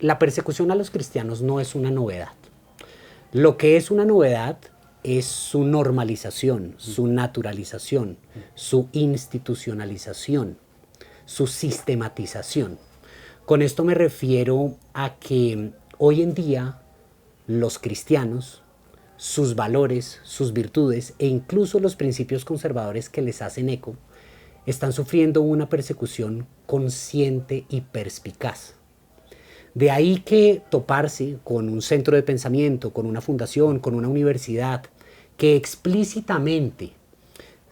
la persecución a los cristianos no es una novedad. Lo que es una novedad es su normalización, su naturalización, su institucionalización, su sistematización. Con esto me refiero a que hoy en día los cristianos, sus valores, sus virtudes e incluso los principios conservadores que les hacen eco, están sufriendo una persecución consciente y perspicaz. De ahí que toparse con un centro de pensamiento, con una fundación, con una universidad, que explícitamente,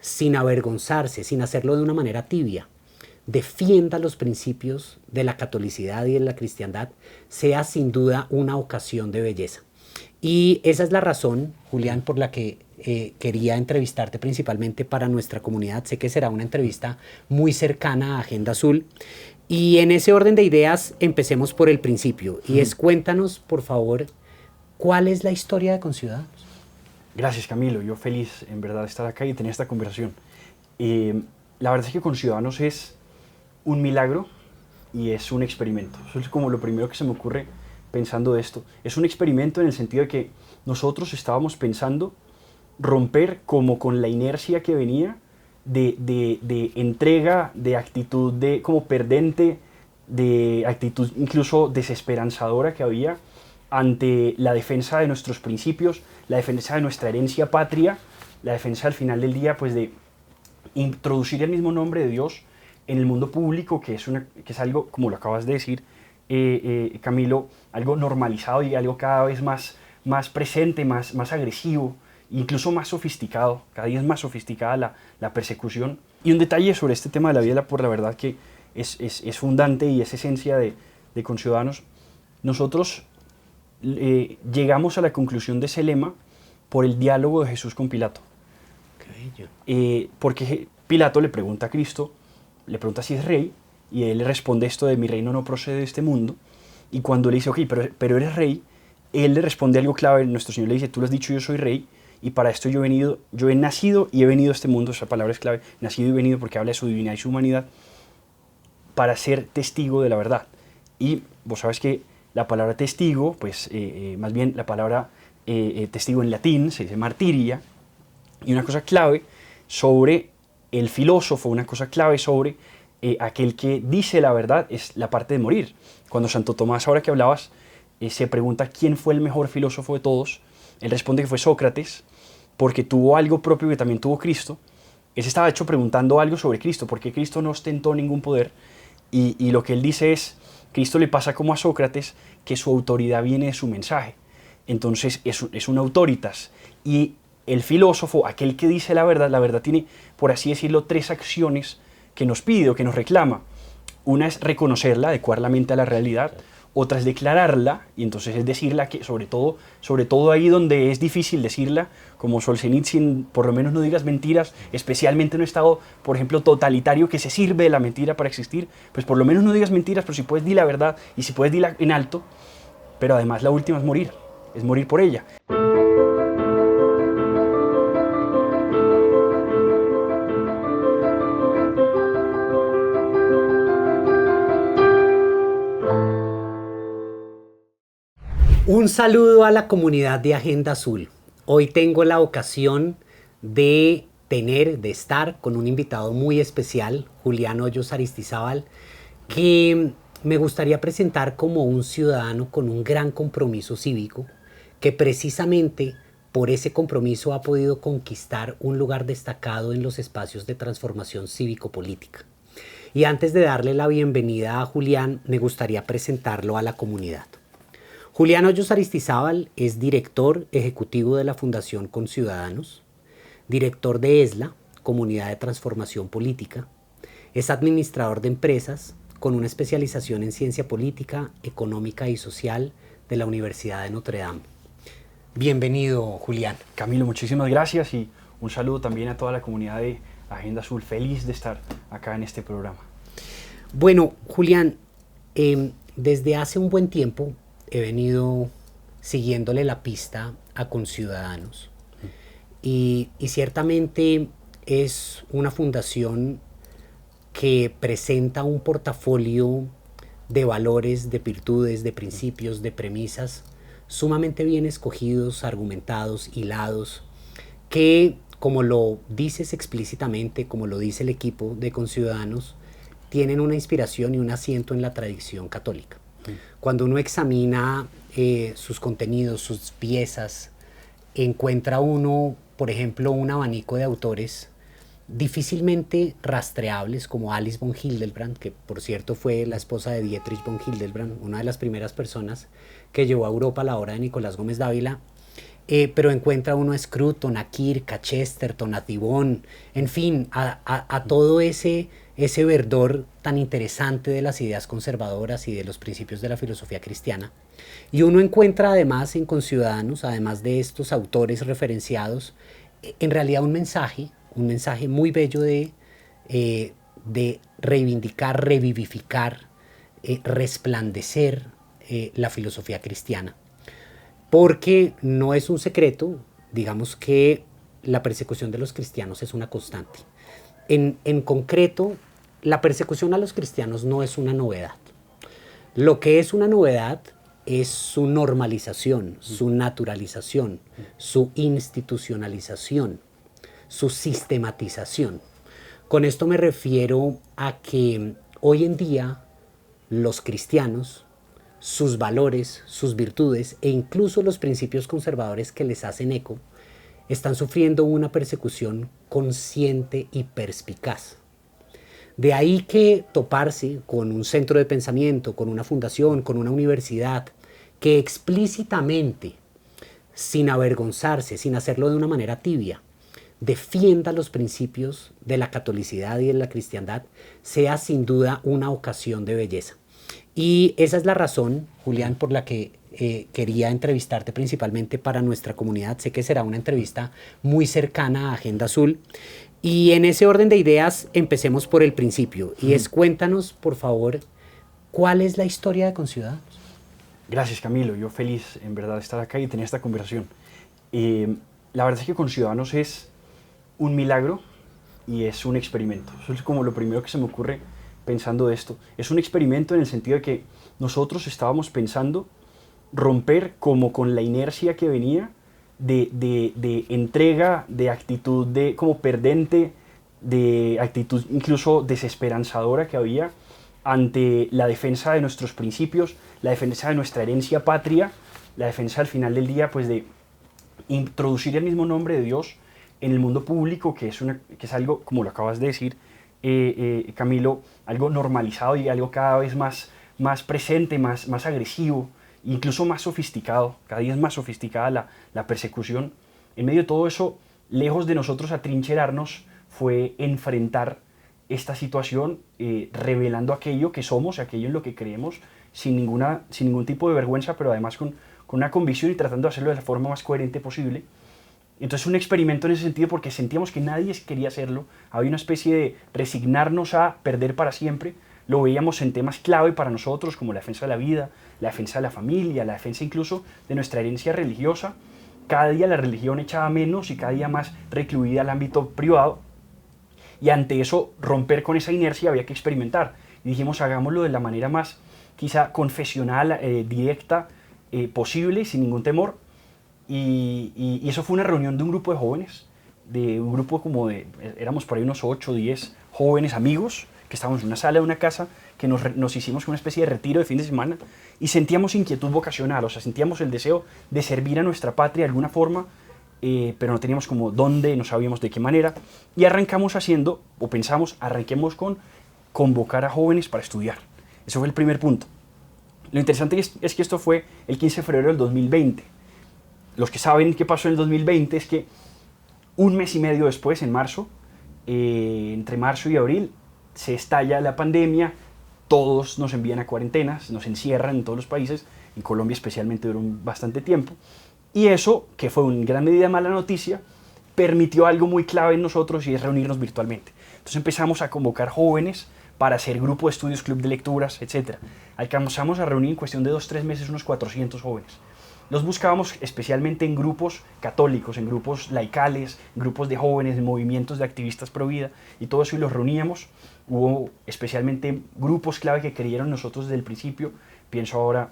sin avergonzarse, sin hacerlo de una manera tibia, defienda los principios de la catolicidad y de la cristiandad, sea sin duda una ocasión de belleza. Y esa es la razón, Julián, por la que quería entrevistarte principalmente para nuestra comunidad. Sé que será una entrevista muy cercana a Agenda Azul. Y en ese orden de ideas, empecemos por el principio. Y es, cuéntanos, por favor, ¿cuál es la historia de Conciudadanos? Gracias, Camilo. Yo feliz, en verdad, de estar acá y tener esta conversación. La verdad es que Conciudadanos es un milagro y es un experimento. Eso es como lo primero que se me ocurre pensando esto. Es un experimento en el sentido de que nosotros estábamos pensando romper como con la inercia que venía de entrega, de actitud de como perdente, de actitud incluso desesperanzadora que había ante la defensa de nuestros principios, la defensa de nuestra herencia patria, la defensa al final del día pues de introducir el mismo nombre de Dios en el mundo público, que es algo, como lo acabas de decir, Camilo, algo normalizado y algo cada vez más presente, más agresivo, incluso más sofisticado. Cada día es más sofisticada la persecución. Y un detalle sobre este tema de la vida por la verdad que es fundante y es esencia de Conciudadanos. Nosotros llegamos a la conclusión de ese lema por el diálogo de Jesús con Pilato. Qué bello. Porque Pilato le pregunta a Cristo, le pregunta si es rey, y él le responde esto de mi reino no procede de este mundo. Y cuando le dice, ok, pero eres rey, él le responde algo clave. Nuestro Señor le dice, tú lo has dicho, yo soy rey, y para esto yo he nacido y he venido a este mundo. Esa palabra es clave, nacido y venido, porque habla de su divinidad y su humanidad, para ser testigo de la verdad. Y vos sabes que la palabra testigo, pues más bien la palabra testigo en latín se dice martiria, y una cosa clave sobre el filósofo, una cosa clave sobre aquel que dice la verdad es la parte de morir. Cuando Santo Tomás, ahora que hablabas, se pregunta quién fue el mejor filósofo de todos, él responde que fue Sócrates, porque tuvo algo propio que también tuvo Cristo. Él se estaba hecho preguntando algo sobre Cristo, porque Cristo no ostentó ningún poder, y lo que él dice es, Cristo le pasa como a Sócrates, que su autoridad viene de su mensaje. Entonces es un autoritas, y el filósofo, aquel que dice la verdad tiene, por así decirlo, tres acciones que nos pide o que nos reclama. Una es reconocerla, adecuar la mente a la realidad. Otra es declararla, y entonces es decirla, que sobre todo ahí donde es difícil decirla, como Solzhenitsyn, por lo menos no digas mentiras, especialmente en un estado, por ejemplo, totalitario que se sirve de la mentira para existir, pues por lo menos no digas mentiras, pero si puedes di la verdad, y si puedes dila en alto. Pero además la última es morir por ella. Un saludo a la comunidad de Agenda Azul. Hoy tengo la ocasión de estar con un invitado muy especial, Julián Hoyos Aristizábal, que me gustaría presentar como un ciudadano con un gran compromiso cívico, que precisamente por ese compromiso ha podido conquistar un lugar destacado en los espacios de transformación cívico-política. Y antes de darle la bienvenida a Julián, me gustaría presentarlo a la comunidad. Julián Hoyos Aristizábal es director ejecutivo de la Fundación Conciudadanos, director de ESLA, Comunidad de Transformación Política, es administrador de empresas con una especialización en ciencia política, económica y social de la Universidad de Notre Dame. Bienvenido, Julián. Camilo, muchísimas gracias y un saludo también a toda la comunidad de Agenda Azul. Feliz de estar acá en este programa. Bueno, Julián, desde hace un buen tiempo he venido siguiéndole la pista a Conciudadanos y ciertamente es una fundación que presenta un portafolio de valores, de virtudes, de principios, de premisas, sumamente bien escogidos, argumentados, hilados, que, como lo dices explícitamente, como lo dice el equipo de Conciudadanos, tienen una inspiración y un asiento en la tradición católica. Cuando uno examina sus contenidos, sus piezas, encuentra uno, por ejemplo, un abanico de autores difícilmente rastreables, como Alice von Hildebrand, que por cierto fue la esposa de Dietrich von Hildebrand, una de las primeras personas que llevó a Europa a la obra de Nicolás Gómez Dávila. Pero encuentra uno a Scruton, a Kirk, a Chesterton, a Thibon, en fin, a todo ese verdor tan interesante de las ideas conservadoras y de los principios de la filosofía cristiana. Y uno encuentra además en Conciudadanos, además de estos autores referenciados, en realidad un mensaje muy bello de reivindicar, revivificar, resplandecer la filosofía cristiana. Porque no es un secreto, digamos que la persecución de los cristianos es una constante. En concreto, la persecución a los cristianos no es una novedad. Lo que es una novedad es su normalización, su naturalización, su institucionalización, su sistematización. Con esto me refiero a que hoy en día los cristianos, sus valores, sus virtudes e incluso los principios conservadores que les hacen eco, están sufriendo una persecución consciente y perspicaz. De ahí que toparse con un centro de pensamiento, con una fundación, con una universidad, que explícitamente, sin avergonzarse, sin hacerlo de una manera tibia, defienda los principios de la catolicidad y de la cristiandad, sea sin duda una ocasión de belleza. Y esa es la razón, Julián, por la que quería entrevistarte principalmente para nuestra comunidad. Sé que será una entrevista muy cercana a Agenda Azul. Y en ese orden de ideas, empecemos por el principio. Y es, cuéntanos, por favor, ¿cuál es la historia de Conciudadanos? Gracias, Camilo. Yo feliz, en verdad, de estar acá y tener esta conversación. La verdad es que Conciudadanos es un milagro y es un experimento. Eso es como lo primero que se me ocurre pensando esto. Es un experimento en el sentido de que nosotros estábamos pensando romper como con la inercia que venía de entrega, de actitud de como perdente, de actitud incluso desesperanzadora que había ante la defensa de nuestros principios, la defensa de nuestra herencia patria, la defensa al final del día pues de introducir el mismo nombre de Dios en el mundo público, que es algo, como lo acabas de decir, Camilo, algo normalizado y algo cada vez más presente, más agresivo, incluso más sofisticado. Cada día es más sofisticada la persecución. En medio de todo eso, lejos de nosotros atrincherarnos, fue enfrentar esta situación, revelando aquello que somos, aquello en lo que creemos, sin ningún tipo de vergüenza, pero además con una convicción y tratando de hacerlo de la forma más coherente posible. Entonces un experimento en ese sentido porque sentíamos que nadie quería hacerlo, había una especie de resignarnos a perder para siempre, lo veíamos en temas clave para nosotros como la defensa de la vida, la defensa de la familia, la defensa incluso de nuestra herencia religiosa. Cada día la religión echaba menos y cada día más recluida al ámbito privado, y ante eso romper con esa inercia había que experimentar, y dijimos hagámoslo de la manera más quizá confesional, directa posible, sin ningún temor. Y eso fue una reunión de un grupo de jóvenes, de un grupo éramos por ahí unos 8 o 10 jóvenes amigos, que estábamos en una sala de una casa, que nos hicimos una especie de retiro de fin de semana, y sentíamos inquietud vocacional, o sea, sentíamos el deseo de servir a nuestra patria de alguna forma, pero no teníamos como dónde, no sabíamos de qué manera, y arrancamos arranquemos con convocar a jóvenes para estudiar. Eso fue el primer punto. Lo interesante es que esto fue el 15 de febrero del 2020. Los que saben qué pasó en el 2020 es que un mes y medio después, en marzo, entre marzo y abril, se estalla la pandemia, todos nos envían a cuarentenas, nos encierran en todos los países, en Colombia especialmente duró bastante tiempo, y eso, que fue en gran medida mala noticia, permitió algo muy clave en nosotros y es reunirnos virtualmente. Entonces empezamos a convocar jóvenes para hacer grupo de estudios, club de lecturas, etc. Alcanzamos a reunir en cuestión de 2 o 3 meses unos 400 jóvenes. los buscábamos especialmente en grupos católicos, en grupos laicales, en grupos de jóvenes, en movimientos de activistas pro vida y todo eso, y los reuníamos. Hubo especialmente grupos clave que creyeron nosotros desde el principio. Pienso ahora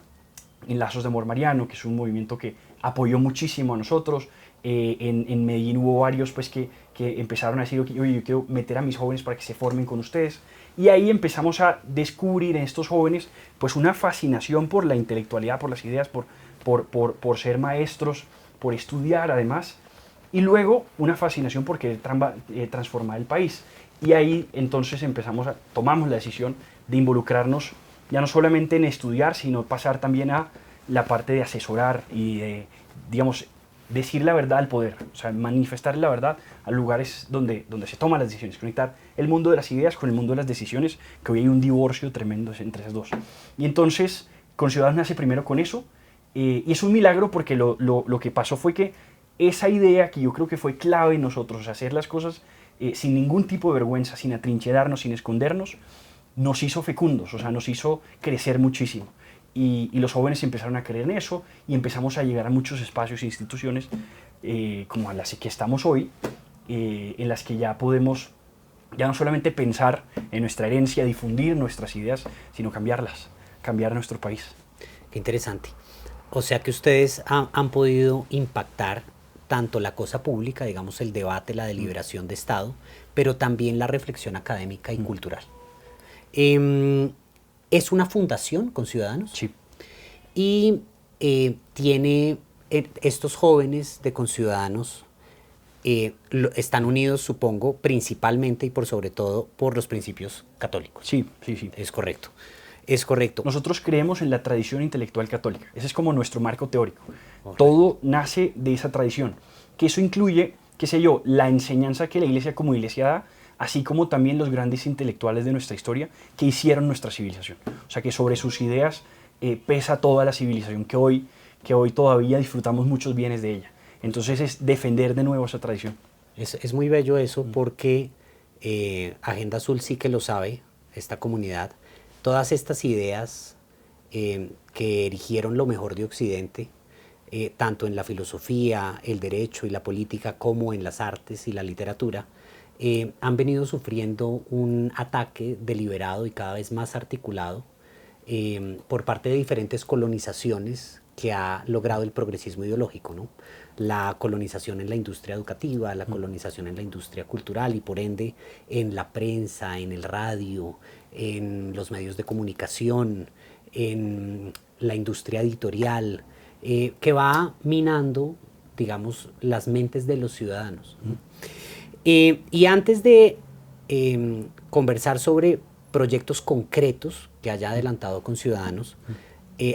en Lazos de Amor Mariano, que es un movimiento que apoyó muchísimo a nosotros. En Medellín hubo varios pues, que empezaron a decir, oye, yo quiero meter a mis jóvenes para que se formen con ustedes. Y ahí empezamos a descubrir en estos jóvenes pues, una fascinación por la intelectualidad, por las ideas, por ser maestros, por estudiar además. Y luego una fascinación por querer transformar el país. Y ahí entonces tomamos la decisión de involucrarnos ya no solamente en estudiar, sino pasar también a la parte de asesorar y de, digamos, decir la verdad al poder, o sea, manifestar la verdad a lugares donde se toman las decisiones, conectar el mundo de las ideas con el mundo de las decisiones, que hoy hay un divorcio tremendo entre esas dos. Y entonces, con Ciudadanos nace primero con eso, y es un milagro porque lo que pasó fue que esa idea que yo creo que fue clave en nosotros, hacer las cosas sin ningún tipo de vergüenza, sin atrincherarnos, sin escondernos, nos hizo fecundos, o sea, nos hizo crecer muchísimo. Y los jóvenes empezaron a creer en eso y empezamos a llegar a muchos espacios e instituciones como a las que estamos hoy, en las que ya podemos ya no solamente pensar en nuestra herencia, difundir nuestras ideas, sino cambiarlas, cambiar nuestro país. Qué interesante. O sea que ustedes han podido impactar tanto la cosa pública, digamos el debate, la deliberación de Estado, pero también la reflexión académica y cultural. Es una fundación con Ciudadanos. Sí. Y tiene estos jóvenes de Conciudadanos están unidos, supongo, principalmente y por sobre todo por los principios católicos. Sí, sí, sí. Es correcto. Es correcto. Nosotros creemos en la tradición intelectual católica. Ese es como nuestro marco teórico. Correcto. Todo nace de esa tradición. Que eso incluye, qué sé yo, la enseñanza que la Iglesia como Iglesia da, así como también los grandes intelectuales de nuestra historia que hicieron nuestra civilización. O sea, que sobre sus ideas pesa toda la civilización que hoy todavía disfrutamos muchos bienes de ella. Entonces es defender de nuevo esa tradición. Es muy bello eso porque Agenda Azul sí que lo sabe, esta comunidad. Todas estas ideas que erigieron lo mejor de Occidente, tanto en la filosofía, el derecho y la política, como en las artes y la literatura, han venido sufriendo un ataque deliberado y cada vez más articulado por parte de diferentes colonizaciones que ha logrado el progresismo ideológico, ¿no? La colonización en la industria educativa, la colonización en la industria cultural y por ende en la prensa, en el radio, en los medios de comunicación, en la industria editorial, que va minando, digamos, las mentes de los ciudadanos, ¿no? Y antes de conversar sobre proyectos concretos que haya adelantado con Ciudadanos,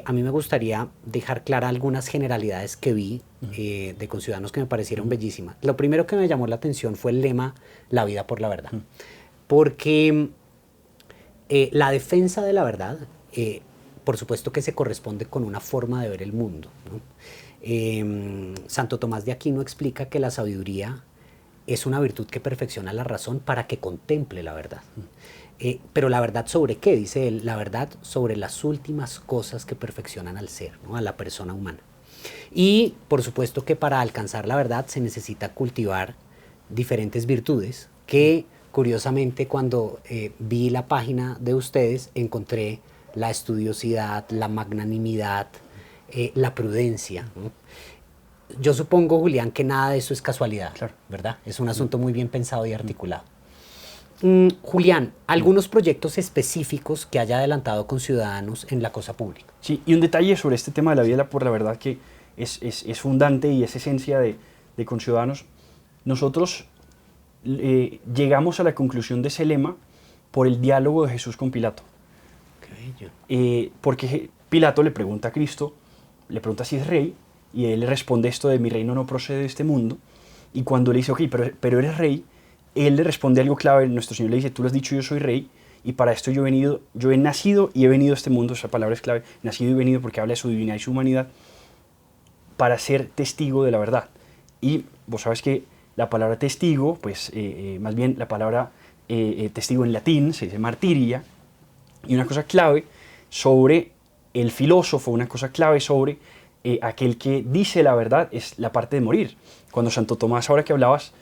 a mí me gustaría dejar claras algunas generalidades que vi de Conciudadanos que me parecieron bellísimas. Lo primero que me llamó la atención fue el lema "La vida por la verdad", porque la defensa de la verdad, por supuesto que se corresponde con una forma de ver el mundo, ¿no? Santo Tomás de Aquino explica que la sabiduría es una virtud que perfecciona la razón para que contemple la verdad. Pero la verdad sobre qué, dice él, la verdad sobre las últimas cosas que perfeccionan al ser, ¿no? A la persona humana. Y por supuesto que para alcanzar la verdad se necesita cultivar diferentes virtudes que curiosamente cuando vi la página de ustedes encontré la estudiosidad, la magnanimidad, la prudencia, ¿no? Yo supongo, Julián, que nada de eso es casualidad, claro, ¿verdad? Es un asunto muy bien pensado y articulado. Julián, ¿algunos proyectos específicos que haya adelantado con Ciudadanos en la cosa pública? Sí, y un detalle sobre este tema de la vida por la verdad que es fundante y es esencia de Conciudadanos. Nosotros llegamos a la conclusión de ese lema por el diálogo de Jesús con Pilato. Qué bello. Porque Pilato le pregunta a Cristo, le pregunta si es rey, y él le responde esto de mi reino no procede de este mundo, y cuando le dice, ok, pero eres rey, él le responde algo clave, nuestro Señor le dice, tú lo has dicho, yo soy rey, y para esto yo he nacido y he venido a este mundo, esa palabra es clave, nacido y venido porque habla de su divinidad y su humanidad, para ser testigo de la verdad. Y vos sabes que la palabra testigo, pues más bien la palabra testigo en latín se dice martiria, y una cosa clave sobre el filósofo, una cosa clave sobre aquel que dice la verdad es la parte de morir. Cuando Santo Tomás, ahora que hablabas,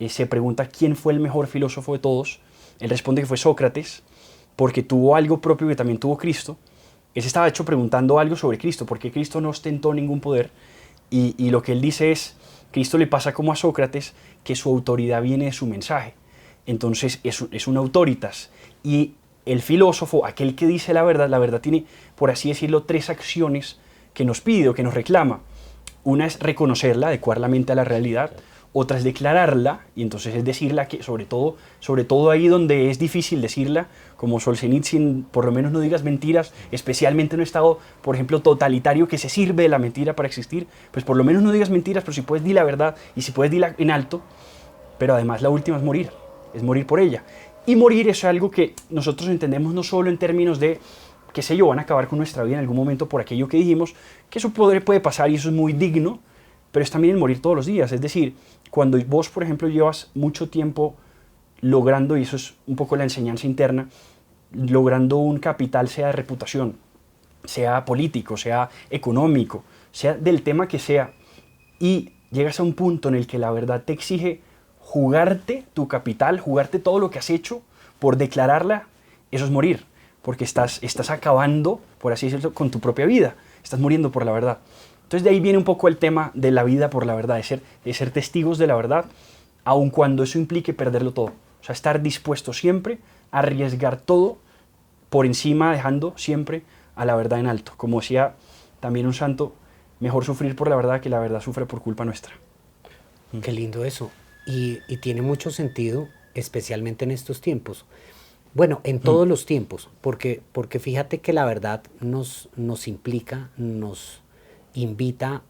se pregunta quién fue el mejor filósofo de todos, él responde que fue Sócrates, porque tuvo algo propio que también tuvo Cristo. Él se estaba hecho preguntando algo sobre Cristo, porque Cristo no ostentó ningún poder, y lo que él dice es, Cristo le pasa como a Sócrates, que su autoridad viene de su mensaje. Entonces es un autoritas, y el filósofo, aquel que dice la verdad tiene, por así decirlo, 3 acciones que nos pide o que nos reclama. Una es reconocerla, adecuar la mente a la realidad. Otra es declararla, y entonces es decirla, que sobre todo ahí donde es difícil decirla, como Solzhenitsyn, por lo menos no digas mentiras, especialmente en un estado, por ejemplo, totalitario que se sirve de la mentira para existir, pues por lo menos no digas mentiras, pero si puedes di la verdad, y si puedes dila en alto. Pero además la última es morir por ella. Y morir es algo que nosotros entendemos no solo en términos de, qué sé yo, van a acabar con nuestra vida en algún momento por aquello que dijimos, que eso puede pasar y eso es muy digno, pero es también el morir todos los días. Es decir, cuando vos, por ejemplo, llevas mucho tiempo logrando, y eso es un poco la enseñanza interna, logrando un capital, sea de reputación, sea político, sea económico, sea del tema que sea, y llegas a un punto en el que la verdad te exige jugarte tu capital, jugarte todo lo que has hecho por declararla, eso es morir, porque estás acabando, por así decirlo, con tu propia vida, estás muriendo por la verdad. Entonces de ahí viene un poco el tema de la vida por la verdad, de ser testigos de la verdad, aun cuando eso implique perderlo todo. O sea, estar dispuesto siempre a arriesgar todo por encima, dejando siempre a la verdad en alto. Como decía también un santo, mejor sufrir por la verdad que la verdad sufre por culpa nuestra. Qué lindo eso. Y tiene mucho sentido, especialmente en estos tiempos. Bueno, en todos los tiempos, porque fíjate que la verdad nos implica, nos invita,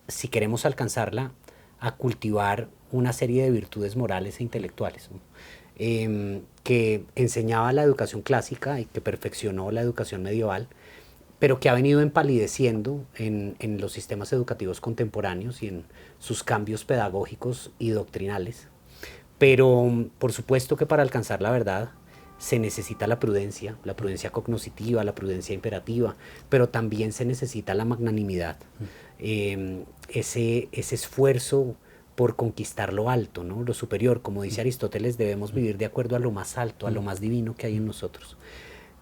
si queremos alcanzarla, a cultivar una serie de virtudes morales e intelectuales, ¿no? Que enseñaba la educación clásica y que perfeccionó la educación medieval, pero que ha venido empalideciendo en los sistemas educativos contemporáneos y en sus cambios pedagógicos y doctrinales. Pero por supuesto que para alcanzar la verdad se necesita la prudencia cognoscitiva, la prudencia imperativa, pero también se necesita la magnanimidad, ese esfuerzo por conquistar lo alto, ¿no? Lo superior. Como dice Aristóteles, debemos vivir de acuerdo a lo más alto, a lo más divino que hay en nosotros.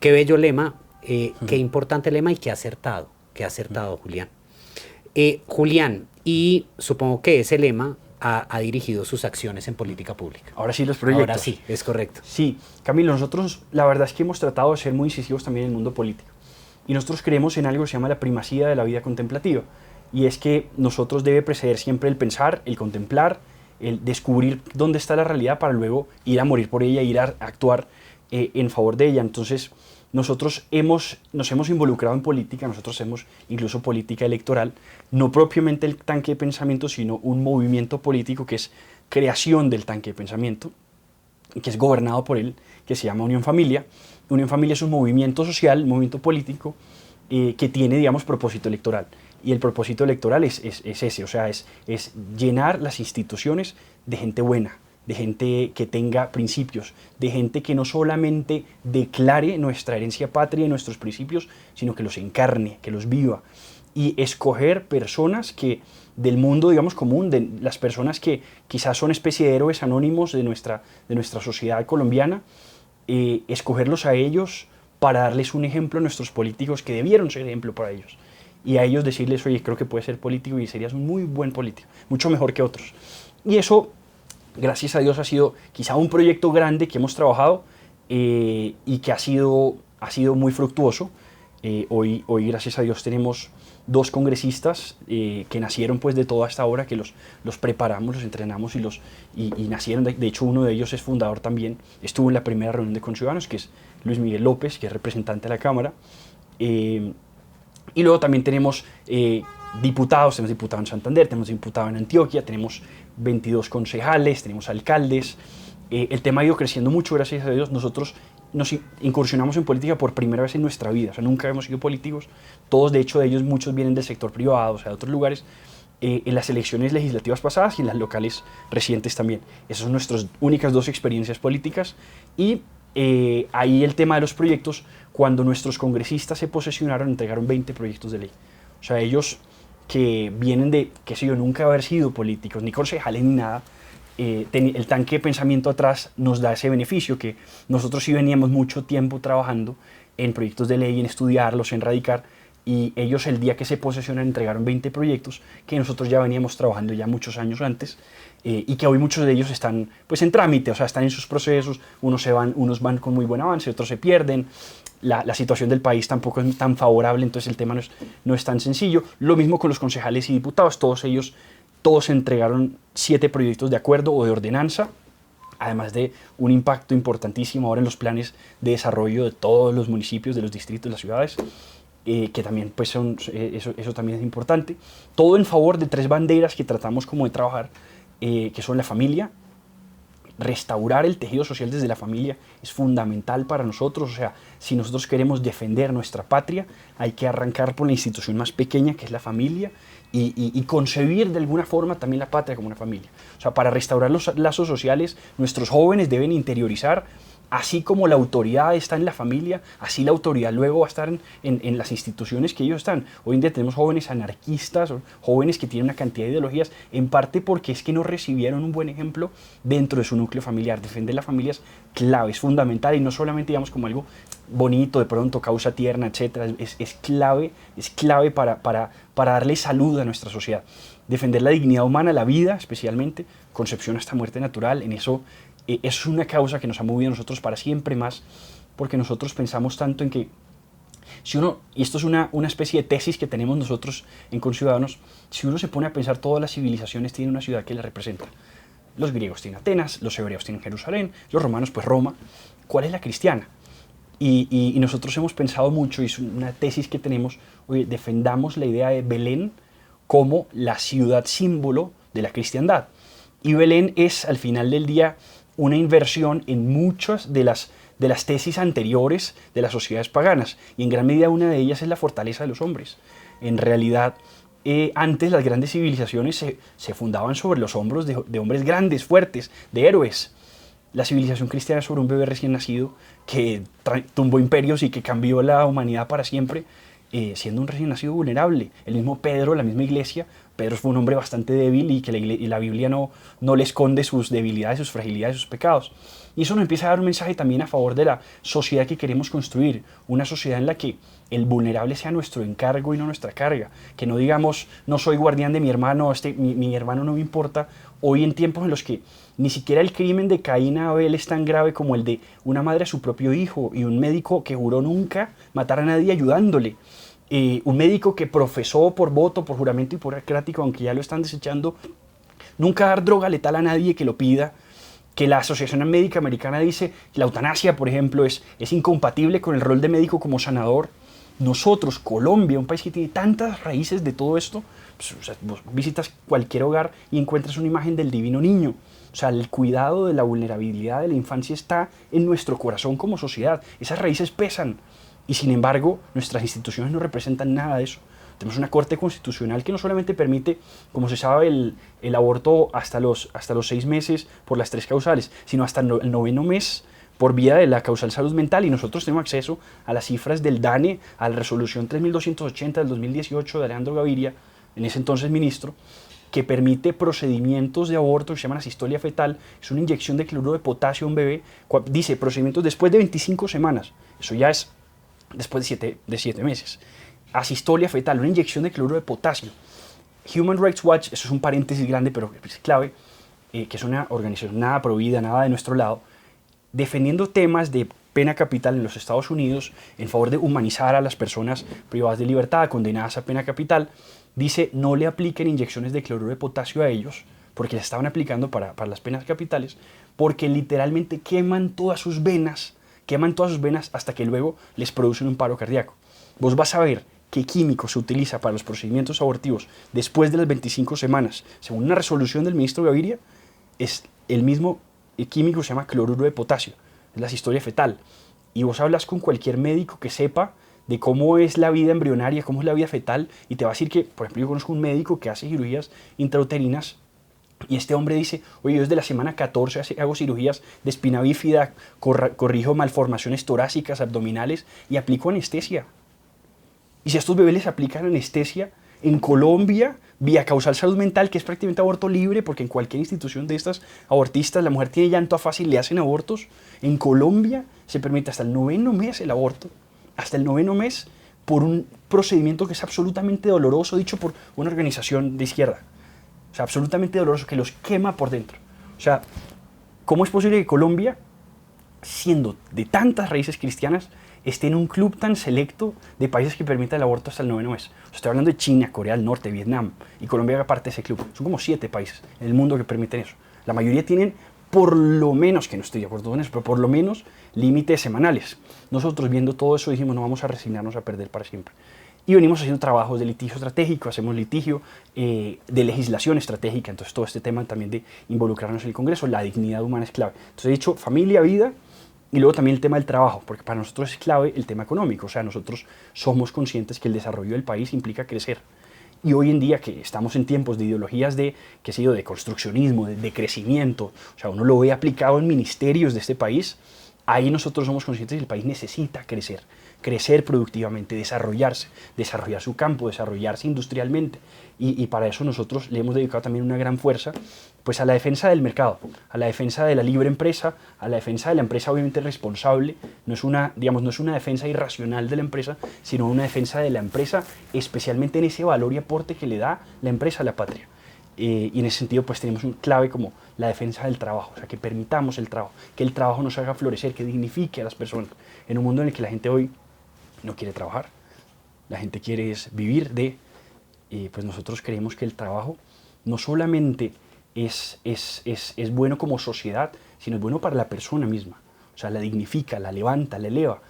Qué bello lema, qué importante lema y qué acertado, Julián. Julián, y supongo que ese lema ha dirigido sus acciones en política pública. Ahora sí, los proyectos. Ahora sí, es correcto. Sí, Camilo, nosotros la verdad es que hemos tratado de ser muy incisivos también en el mundo político. Y nosotros creemos en algo que se llama la primacía de la vida contemplativa. Y es que nosotros debe preceder siempre el pensar, el contemplar, el descubrir dónde está la realidad para luego ir a morir por ella, ir a actuar en favor de ella. Entonces, nosotros nos hemos involucrado en política, nosotros hacemos incluso política electoral, no propiamente el tanque de pensamiento, sino un movimiento político que es creación del tanque de pensamiento, que es gobernado por él, que se llama Unión Familia. Unión Familia es un movimiento social, un movimiento político que tiene, digamos, propósito electoral. Y el propósito electoral es ese, o sea, es llenar las instituciones de gente buena, de gente que tenga principios, de gente que no solamente declare nuestra herencia patria y nuestros principios, sino que los encarne, que los viva. Y escoger personas que del mundo, digamos, común, de las personas que quizás son especie de héroes anónimos de nuestra sociedad colombiana, escogerlos a ellos para darles un ejemplo a nuestros políticos que debieron ser ejemplo para ellos. Y a ellos decirles, oye, creo que puedes ser político y serías un muy buen político, mucho mejor que otros. Y eso, gracias a Dios, ha sido quizá un proyecto grande que hemos trabajado y que ha sido muy fructuoso. Hoy, gracias a Dios, tenemos 2 congresistas que nacieron pues de toda esta obra, que los preparamos, los entrenamos y nacieron. De hecho, uno de ellos es fundador también, estuvo en la primera reunión de Conciudadanos, que es Luis Miguel López, que es representante de la Cámara. Y luego también tenemos diputados, tenemos diputado en Santander, tenemos diputado en Antioquia, tenemos 22 concejales, tenemos alcaldes. El tema ha ido creciendo mucho, gracias a Dios. Nosotros nos incursionamos en política por primera vez en nuestra vida, o sea, nunca hemos sido políticos. Todos, de hecho, de ellos, muchos vienen del sector privado, o sea, de otros lugares. En las elecciones legislativas pasadas y en las locales recientes también. Esas son nuestras únicas 2 experiencias políticas. Y ahí el tema de los proyectos, cuando nuestros congresistas se posesionaron, entregaron 20 proyectos de ley. O sea, ellos que vienen de, qué sé yo, nunca haber sido políticos, ni concejales, ni nada, el tanque de pensamiento atrás nos da ese beneficio, que nosotros sí veníamos mucho tiempo trabajando en proyectos de ley, en estudiarlos, en radicar, y ellos el día que se posesionan entregaron 20 proyectos que nosotros ya veníamos trabajando ya muchos años antes, y que hoy muchos de ellos están pues en trámite, o sea, están en sus procesos, unos van con muy buen avance, otros se pierden. La situación del país tampoco es tan favorable, entonces el tema no es tan sencillo. Lo mismo con los concejales y diputados, todos entregaron 7 proyectos de acuerdo o de ordenanza, además de un impacto importantísimo ahora en los planes de desarrollo de todos los municipios, de los distritos, de las ciudades, que también pues eso también es importante. Todo en favor de 3 banderas que tratamos como de trabajar, que son la familia. Restaurar el tejido social desde la familia es fundamental para nosotros. O sea, si nosotros queremos defender nuestra patria, hay que arrancar por la institución más pequeña, que es la familia, y concebir de alguna forma también la patria como una familia. O sea, para restaurar los lazos sociales, nuestros jóvenes deben interiorizar, así como la autoridad está en la familia, así la autoridad luego va a estar en las instituciones que ellos están. Hoy en día tenemos jóvenes anarquistas, jóvenes que tienen una cantidad de ideologías, en parte porque es que no recibieron un buen ejemplo dentro de su núcleo familiar. Defender la familia es clave, es fundamental, y no solamente digamos como algo bonito, de pronto, causa tierna, etc. Es clave para darle salud a nuestra sociedad. Defender la dignidad humana, la vida especialmente, concepción hasta muerte natural, en eso es una causa que nos ha movido a nosotros para siempre más, porque nosotros pensamos tanto en que si uno, y esto es una especie de tesis que tenemos nosotros en Conciudadanos, si uno se pone a pensar, todas las civilizaciones tienen una ciudad que les representa. Los griegos tienen Atenas, los hebreos tienen Jerusalén, los romanos pues Roma. ¿Cuál es la cristiana? Y nosotros hemos pensado mucho, y es una tesis que tenemos, oye, defendamos la idea de Belén como la ciudad símbolo de la cristiandad. Y Belén es, al final del día, una inversión en muchas de las tesis anteriores de las sociedades paganas, y en gran medida una de ellas es la fortaleza de los hombres. En realidad, antes las grandes civilizaciones se fundaban sobre los hombros de hombres grandes, fuertes, de héroes. La civilización cristiana es sobre un bebé recién nacido que tumbó imperios y que cambió la humanidad para siempre, siendo un recién nacido vulnerable. El mismo Pedro, la misma iglesia, Pedro fue un hombre bastante débil, y que la Biblia no le esconde sus debilidades, sus fragilidades, sus pecados. Y eso nos empieza a dar un mensaje también a favor de la sociedad que queremos construir, una sociedad en la que el vulnerable sea nuestro encargo y no nuestra carga, que no digamos, no soy guardián de mi hermano, mi hermano no me importa. Hoy, en tiempos en los que ni siquiera el crimen de Caín a Abel es tan grave como el de una madre a su propio hijo, y un médico que juró nunca matar a nadie ayudándole, un médico que profesó por voto, por juramento hipocrático, aunque ya lo están desechando, nunca dar droga letal a nadie que lo pida, que la Asociación Médica Americana dice que la eutanasia, por ejemplo, es incompatible con el rol de médico como sanador. Nosotros, Colombia, un país que tiene tantas raíces de todo esto, pues, o sea, vos visitas cualquier hogar y encuentras una imagen del divino niño. O sea, el cuidado de la vulnerabilidad de la infancia está en nuestro corazón como sociedad. Esas raíces pesan, y sin embargo nuestras instituciones no representan nada de eso. Tenemos una Corte Constitucional que no solamente permite, como se sabe, el aborto hasta los 6 meses por las 3 causales, sino hasta el 9º mes por vía de la causal salud mental, y nosotros tenemos acceso a las cifras del DANE, a la resolución 3280 del 2018 de Alejandro Gaviria, en ese entonces ministro, que permite procedimientos de aborto que se llaman asistolia fetal. Es una inyección de cloruro de potasio a un bebé. Dice procedimientos después de 25 semanas, eso ya es después de 7 meses. Asistolia fetal, una inyección de cloruro de potasio. Human Rights Watch, eso es un paréntesis grande pero es clave, que es una organización nada provida, nada de nuestro lado, defendiendo temas de pena capital en los Estados Unidos en favor de humanizar a las personas privadas de libertad, condenadas a pena capital. Dice, no le apliquen inyecciones de cloruro de potasio a ellos, porque las estaban aplicando para las penas capitales, porque literalmente queman todas sus venas hasta que luego les producen un paro cardíaco. Vos vas a ver qué químico se utiliza para los procedimientos abortivos después de las 25 semanas. Según una resolución del ministro Gaviria, es el mismo químico, se llama cloruro de potasio, es la asistolia fetal. Y vos hablas con cualquier médico que sepa de cómo es la vida embrionaria, cómo es la vida fetal, y te va a decir que, por ejemplo, yo conozco un médico que hace cirugías intrauterinas, y este hombre dice, oye, yo desde la semana 14 hago cirugías de espina bífida, corrijo malformaciones torácicas, abdominales, y aplico anestesia. Y si a estos bebés les aplican anestesia, En Colombia, vía causal salud mental, que es prácticamente aborto libre, porque en cualquier institución de estas abortistas la mujer tiene llanto fácil, le hacen abortos. En Colombia se permite hasta el 9º mes el aborto, hasta el 9º mes, por un procedimiento que es absolutamente doloroso, dicho por una organización de izquierda. O sea, absolutamente doloroso, que los quema por dentro. O sea, ¿cómo es posible que Colombia, siendo de tantas raíces cristianas, esté en un club tan selecto de países que permiten el aborto hasta el 9º mes? O sea, estoy hablando de China, Corea del Norte, Vietnam, y Colombia haga parte de ese club. Son como 7 países en el mundo que permiten eso. La mayoría tienen, por lo menos, que no estoy de acuerdo con eso, pero por lo menos límites semanales. Nosotros, viendo todo eso, dijimos, no vamos a resignarnos a perder para siempre. Y venimos haciendo trabajos de litigio estratégico, hacemos litigio de legislación estratégica, entonces todo este tema también de involucrarnos en el Congreso, la dignidad humana es clave. Entonces he dicho familia, vida, y luego también el tema del trabajo, porque para nosotros es clave el tema económico, o sea, nosotros somos conscientes que el desarrollo del país implica crecer. Y hoy en día que estamos en tiempos de ideologías de, qué sé yo, de construccionismo, de crecimiento, o sea, uno lo ve aplicado en ministerios de este país, ahí nosotros somos conscientes que el país necesita crecer, crecer productivamente, desarrollarse, desarrollar su campo, desarrollarse industrialmente. Y para eso nosotros le hemos dedicado también una gran fuerza pues a la defensa del mercado, a la defensa de la libre empresa, a la defensa de la empresa obviamente responsable. No es una, digamos, no es una defensa irracional de la empresa, sino una defensa de la empresa, especialmente en ese valor y aporte que le da la empresa a la patria. Y en ese sentido pues tenemos un clave como la defensa del trabajo, o sea, que permitamos el trabajo, que el trabajo nos haga florecer, que dignifique a las personas. En un mundo en el que la gente hoy no quiere trabajar, la gente quiere es vivir de, pues nosotros creemos que el trabajo no solamente es bueno como sociedad, sino es bueno para la persona misma, o sea, la dignifica, la levanta, la eleva.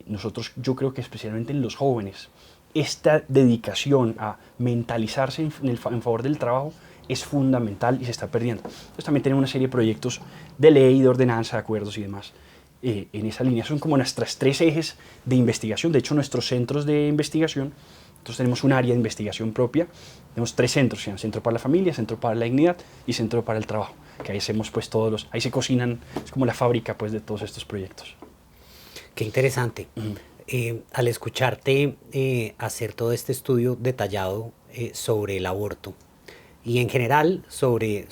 Nosotros, yo creo que especialmente en los jóvenes, esta dedicación a mentalizarse en favor del trabajo es fundamental y se está perdiendo. Entonces también tenemos una serie de proyectos de ley, de ordenanza, de acuerdos y demás. En esa línea son como nuestras 3 ejes de investigación. De hecho, nuestros centros de investigación, entonces tenemos un área de investigación propia, tenemos 3 centros, centro para la familia, centro para la dignidad y centro para el trabajo, que ahí hacemos pues ahí se cocinan, es como la fábrica pues de todos estos proyectos. Qué interesante. Al escucharte hacer todo este estudio detallado sobre el aborto y en general sobre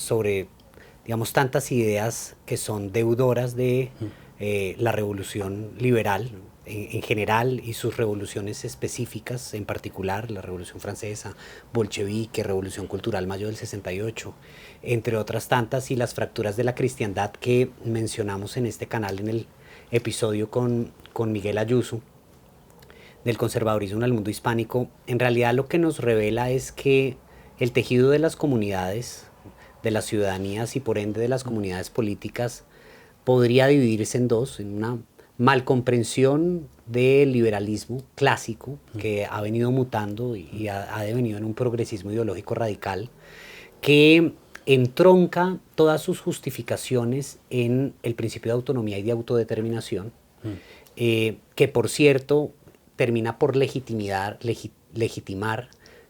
digamos, tantas ideas que son deudoras de la revolución liberal en general y sus revoluciones específicas, en particular la Revolución Francesa, bolchevique, Revolución Cultural Mayo del 68, entre otras tantas, y las fracturas de la cristiandad que mencionamos en este canal en el episodio con Miguel Ayuso, del conservadurismo en el mundo hispánico. En realidad lo que nos revela es que el tejido de las comunidades, de las ciudadanías y por ende de las comunidades políticas podría dividirse en dos, en una malcomprensión del liberalismo clásico que ha venido mutando y ha devenido en un progresismo ideológico radical que entronca todas sus justificaciones en el principio de autonomía y de autodeterminación, que por cierto termina por legitimar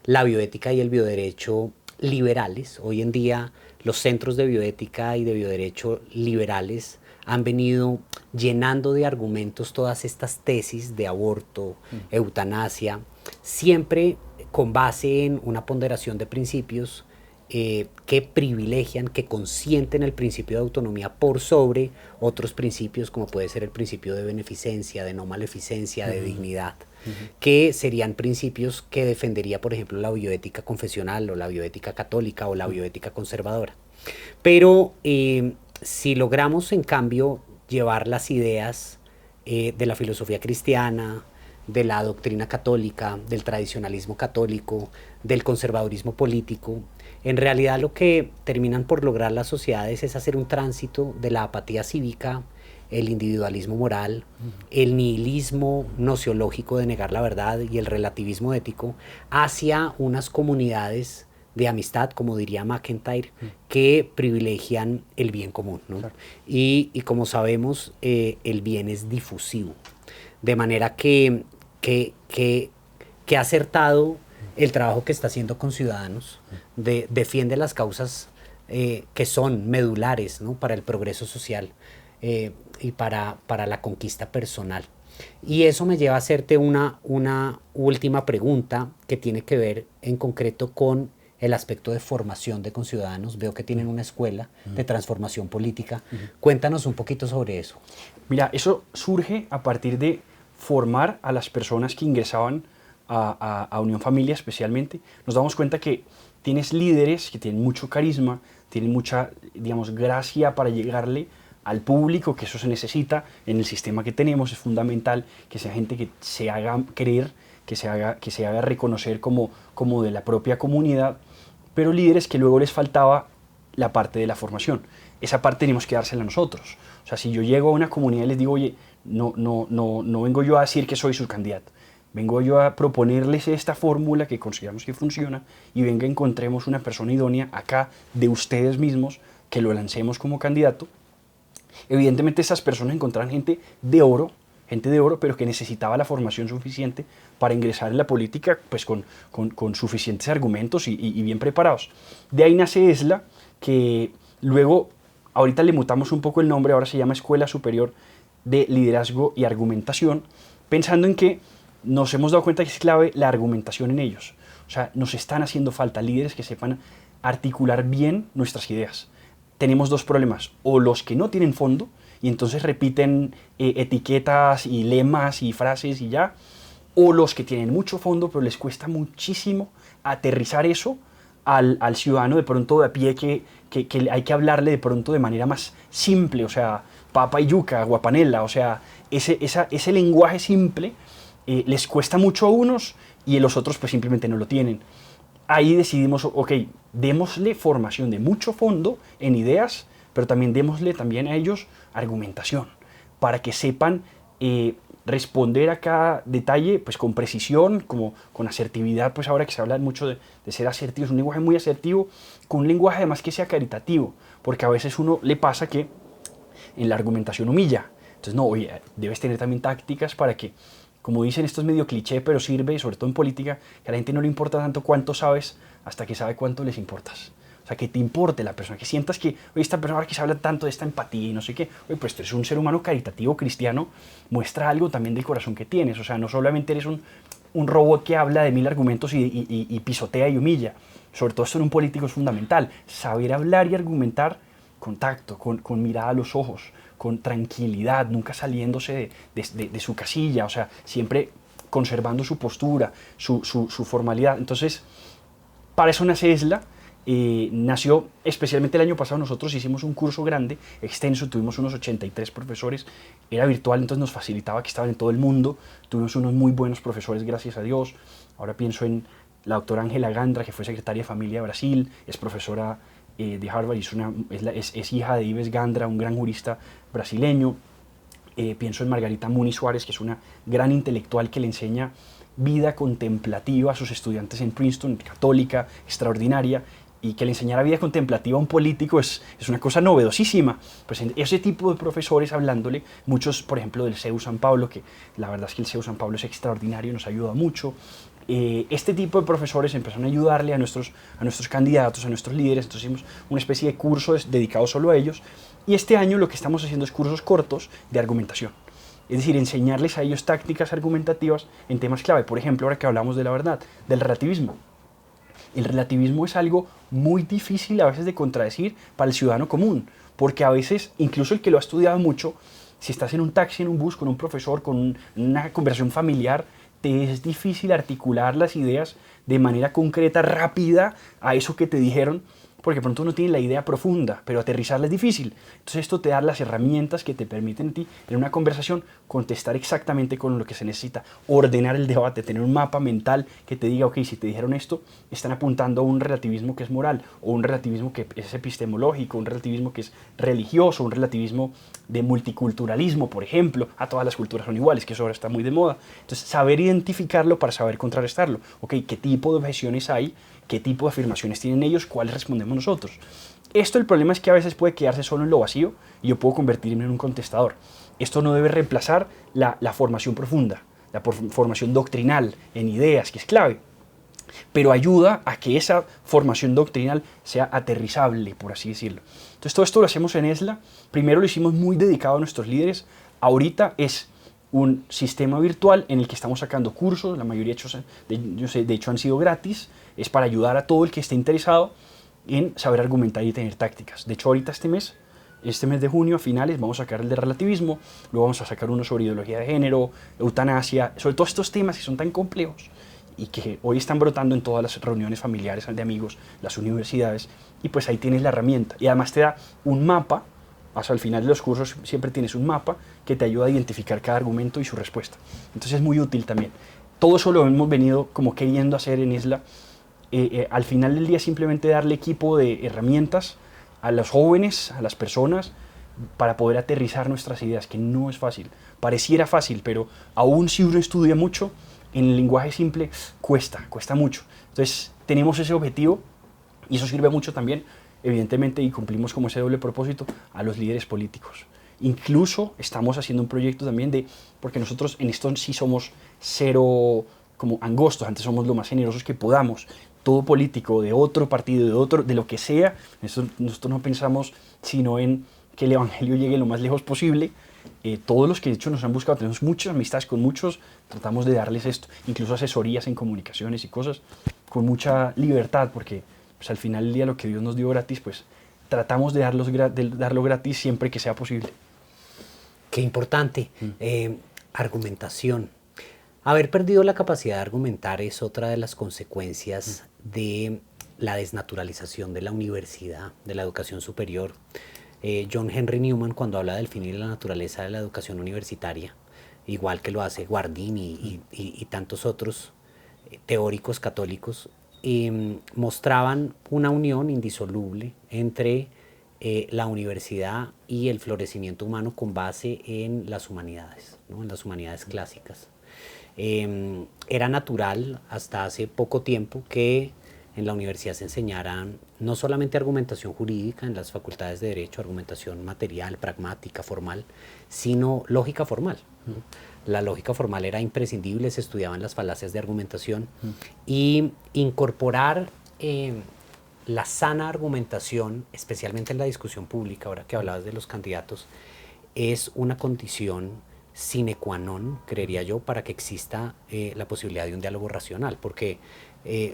la bioética y el bioderecho liberales. Hoy en día los centros de bioética y de bioderecho liberales han venido llenando de argumentos todas estas tesis de aborto, eutanasia, siempre con base en una ponderación de principios que privilegian, que consienten el principio de autonomía por sobre otros principios, como puede ser el principio de beneficencia, de no maleficencia, de dignidad, que serían principios que defendería, por ejemplo, la bioética confesional o la bioética católica o la bioética conservadora. Pero si logramos, en cambio, llevar las ideas de la filosofía cristiana, de la doctrina católica, del tradicionalismo católico, del conservadurismo político, en realidad lo que terminan por lograr las sociedades es hacer un tránsito de la apatía cívica, el individualismo moral, el nihilismo nociológico de negar la verdad y el relativismo ético hacia unas comunidades de amistad, como diría McIntyre, que privilegian el bien común, ¿no? Claro. Y como sabemos, el bien es difusivo, de manera que ha acertado el trabajo que está haciendo con Ciudadanos, defiende las causas que son medulares, ¿no?, para el progreso social y para la conquista personal. Y eso me lleva a hacerte una última pregunta que tiene que ver en concreto con el aspecto de formación de conciudadanos. Veo que tienen una escuela de transformación política. Cuéntanos un poquito sobre eso. Mira, eso surge a partir de formar a las personas que ingresaban a Unión Familia especialmente. Nos damos cuenta que tienes líderes que tienen mucho carisma, tienen mucha, digamos, gracia para llegarle al público, que eso se necesita en el sistema que tenemos. Es fundamental que sea gente que se haga creer, que se haga reconocer como de la propia comunidad, pero líderes que luego les faltaba la parte de la formación. Esa parte tenemos que dársela a nosotros. O sea, si yo llego a una comunidad y les digo, oye, no vengo yo a decir que soy su candidato, vengo yo a proponerles esta fórmula que consideramos que funciona, y venga, encontremos una persona idónea acá de ustedes mismos, que lo lancemos como candidato. Evidentemente esas personas encontraron gente de oro, pero que necesitaba la formación suficiente para ingresar en la política, pues con suficientes argumentos y bien preparados. De ahí nace ESLA, que luego, ahorita le mutamos un poco el nombre, ahora se llama Escuela Superior de Liderazgo y Argumentación, pensando en que nos hemos dado cuenta que es clave la argumentación en ellos. O sea, nos están haciendo falta líderes que sepan articular bien nuestras ideas. Tenemos dos problemas: o los que no tienen fondo y entonces repiten etiquetas y lemas y frases y ya, o los que tienen mucho fondo pero les cuesta muchísimo aterrizar eso al ciudadano de pronto de a pie, que hay que hablarle de pronto de manera más simple, o sea, papa y yuca, guapanela, o sea, ese lenguaje simple les cuesta mucho a unos y los otros pues simplemente no lo tienen. Ahí decidimos, ok, démosle formación de mucho fondo en ideas, pero también démosle también a ellos argumentación, para que sepan responder a cada detalle pues con precisión, como con asertividad. Pues ahora que se habla mucho de ser asertivos, un lenguaje muy asertivo, con un lenguaje además que sea caritativo, porque a veces uno le pasa que en la argumentación humilla. Entonces, no, oye, debes tener también tácticas para que, como dicen, esto es medio cliché, pero sirve, sobre todo en política, que a la gente no le importa tanto cuánto sabes hasta que sabe cuánto les importas. O sea, que te importe la persona, que sientas que, oye, esta persona, ahora que se habla tanto de esta empatía y no sé qué, oye, pues tú eres un ser humano caritativo, cristiano, muestra algo también del corazón que tienes. O sea, no solamente eres un robot que habla de 1000 argumentos y pisotea y humilla. Sobre todo esto en un político es fundamental, saber hablar y argumentar con tacto, con mirada a los ojos, con tranquilidad, nunca saliéndose de su casilla, o sea, siempre conservando su postura, su formalidad. Entonces, para eso nace ESLA. Nació especialmente el año pasado. Nosotros hicimos un curso grande, extenso, tuvimos unos 83 profesores, era virtual, entonces nos facilitaba que estaban en todo el mundo. Tuvimos unos muy buenos profesores, gracias a Dios. Ahora pienso en la doctora Ángela Gandra, que fue secretaria de Familia de Brasil, es profesora de Harvard y es hija de Ives Gandra, un gran jurista brasileño. Pienso en Margarita Muni Suárez, que es una gran intelectual que le enseña vida contemplativa a sus estudiantes en Princeton, católica, extraordinaria, y que le enseñara vida contemplativa a un político es una cosa novedosísima. Pues ese tipo de profesores hablándole, muchos, por ejemplo, del CEU San Pablo, que la verdad es que el CEU San Pablo es extraordinario, nos ayuda mucho. Este tipo de profesores empezaron a ayudarle a nuestros candidatos, a nuestros líderes. Entonces hicimos una especie de curso dedicado solo a ellos. Y este año lo que estamos haciendo es cursos cortos de argumentación. Es decir, enseñarles a ellos tácticas argumentativas en temas clave. Por ejemplo, ahora que hablamos de la verdad, del relativismo. El relativismo es algo muy difícil a veces de contradecir para el ciudadano común, porque a veces, incluso el que lo ha estudiado mucho, si estás en un taxi, en un bus, con un profesor, con una conversación familiar, te es difícil articular las ideas de manera concreta, rápida, a eso que te dijeron, porque pronto uno tiene la idea profunda, pero aterrizarla es difícil. Entonces esto te da las herramientas que te permiten a ti, en una conversación, contestar exactamente con lo que se necesita, ordenar el debate, tener un mapa mental que te diga, ok, si te dijeron esto, están apuntando a un relativismo que es moral, o un relativismo que es epistemológico, un relativismo que es religioso, un relativismo de multiculturalismo, por ejemplo, a todas las culturas son iguales, que eso ahora está muy de moda. Entonces, saber identificarlo para saber contrarrestarlo. Ok, ¿qué tipo de objeciones hay? ¿Qué tipo de afirmaciones tienen ellos? ¿Cuáles respondemos nosotros? Esto, el problema es que a veces puede quedarse solo en lo vacío y yo puedo convertirme en un contestador. Esto no debe reemplazar la formación profunda, la formación doctrinal en ideas, que es clave, pero ayuda a que esa formación doctrinal sea aterrizable, por así decirlo. Entonces todo esto lo hacemos en ESLA. Primero lo hicimos muy dedicado a nuestros líderes. Ahorita es un sistema virtual en el que estamos sacando cursos, la mayoría de hecho han sido gratis, es para ayudar a todo el que esté interesado en saber argumentar y tener tácticas. De hecho, ahorita este mes de junio, a finales, vamos a sacar el de relativismo, luego vamos a sacar uno sobre ideología de género, eutanasia, sobre todos estos temas que son tan complejos y que hoy están brotando en todas las reuniones familiares de amigos, las universidades, y pues ahí tienes la herramienta. Y además te da un mapa, hasta el final de los cursos siempre tienes un mapa que te ayuda a identificar cada argumento y su respuesta. Entonces es muy útil también. Todo eso lo hemos venido como queriendo hacer en Isla. Al final del día simplemente darle equipo de herramientas a los jóvenes, a las personas, para poder aterrizar nuestras ideas, que no es fácil. Pareciera fácil, pero aún si uno estudia mucho, en el lenguaje simple cuesta mucho. Entonces tenemos ese objetivo y eso sirve mucho también, evidentemente, y cumplimos como ese doble propósito, a los líderes políticos. Incluso estamos haciendo un proyecto también porque nosotros en esto sí somos cero como angostos, antes somos lo más generosos que podamos. Todo político de otro partido, de lo que sea, nosotros no pensamos sino en que el evangelio llegue lo más lejos posible. Todos los que de hecho nos han buscado, tenemos muchas amistades con muchos, tratamos de darles esto, incluso asesorías en comunicaciones y cosas, con mucha libertad, porque pues, al final del día lo que Dios nos dio gratis, pues tratamos de darlo gratis siempre que sea posible. Qué importante. Argumentación. Haber perdido la capacidad de argumentar es otra de las consecuencias de la desnaturalización de la universidad, de la educación superior. John Henry Newman, cuando habla del fin y la naturaleza de la educación universitaria, igual que lo hace Guardini y tantos otros teóricos católicos, mostraban una unión indisoluble entre la universidad y el florecimiento humano con base en las humanidades, ¿no? En las humanidades clásicas. Era natural hasta hace poco tiempo que en la universidad se enseñaran no solamente argumentación jurídica en las facultades de Derecho, argumentación material, pragmática, formal, sino lógica formal, ¿no? La lógica formal era imprescindible, se estudiaban las falacias de argumentación y incorporar la sana argumentación, especialmente en la discusión pública, ahora que hablabas de los candidatos, es una condición sine qua non, creería yo, para que exista la posibilidad de un diálogo racional, porque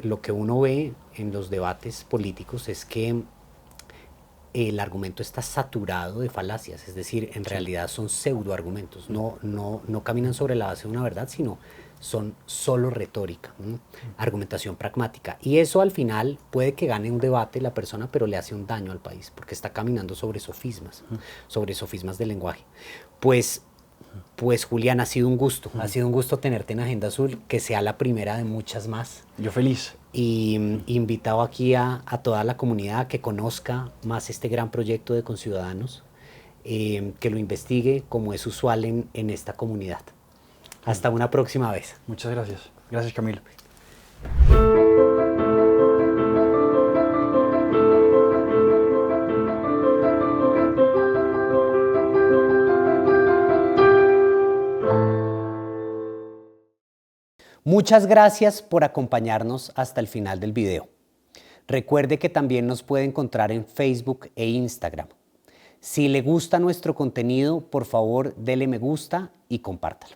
lo que uno ve en los debates políticos es que el argumento está saturado de falacias, es decir, en realidad son pseudoargumentos, no caminan sobre la base de una verdad, sino son solo retórica, argumentación pragmática. Y eso al final puede que gane un debate la persona, pero le hace un daño al país, porque está caminando sobre sofismas del lenguaje. Pues Julián, ha sido un gusto tenerte en Agenda Azul, que sea la primera de muchas más. Yo feliz. Y invitado aquí a toda la comunidad a que conozca más este gran proyecto de Conciudadanos, que lo investigue como es usual en esta comunidad. Hasta una próxima vez. Muchas gracias. Gracias, Camilo. Muchas gracias por acompañarnos hasta el final del video. Recuerde que también nos puede encontrar en Facebook e Instagram. Si le gusta nuestro contenido, por favor, dele me gusta y compártalo.